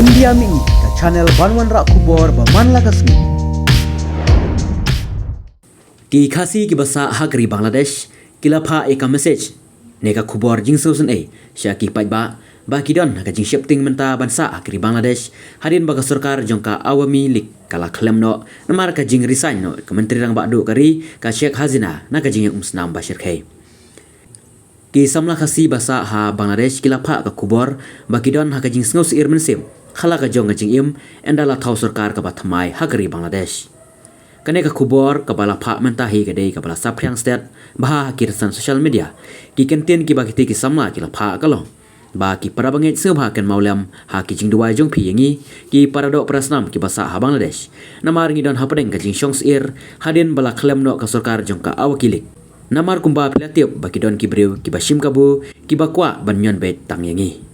India mi ka channel banwan rak khubor ba man lagasmi. Ki khasi ki basa hagri Bangladesh kila phah eka message neka khubor jing sngewsynei syaki pajba ba kidon ka jing shifting menta bansa hagri Bangladesh hadin baga sarkar jongka awami lik kala klem no namar ka jing resign no ka menteri rang badu kari ka Sheikh Hazina na ka jing umsnam bashir khai ki samla khasi basa ha Bangladesh kila phah ka khubor ba kidon ha ka jing sngewsyir mensim khala ka jong ka jing im endala thau sarkar ka bathamai hagri Bangladesh kane ka khubor kabala phah menta hi ka dei kabala saphriang state bah kirsan social media ki kenten ki bakiti ki samla ki la phah kalong ba ki parabange sebha kan maulam ha ki jingduai jong phi yangi ki parado prasnam ki basa ha Bangladesh namar ngi don hapadeng ka jing Shong syir hadin bala khlem no ka sarkar jong ka awakilik namar kumba pilatiep ba ki don ki brew ki bashim kabu ki bakwa banyon bet tang yangi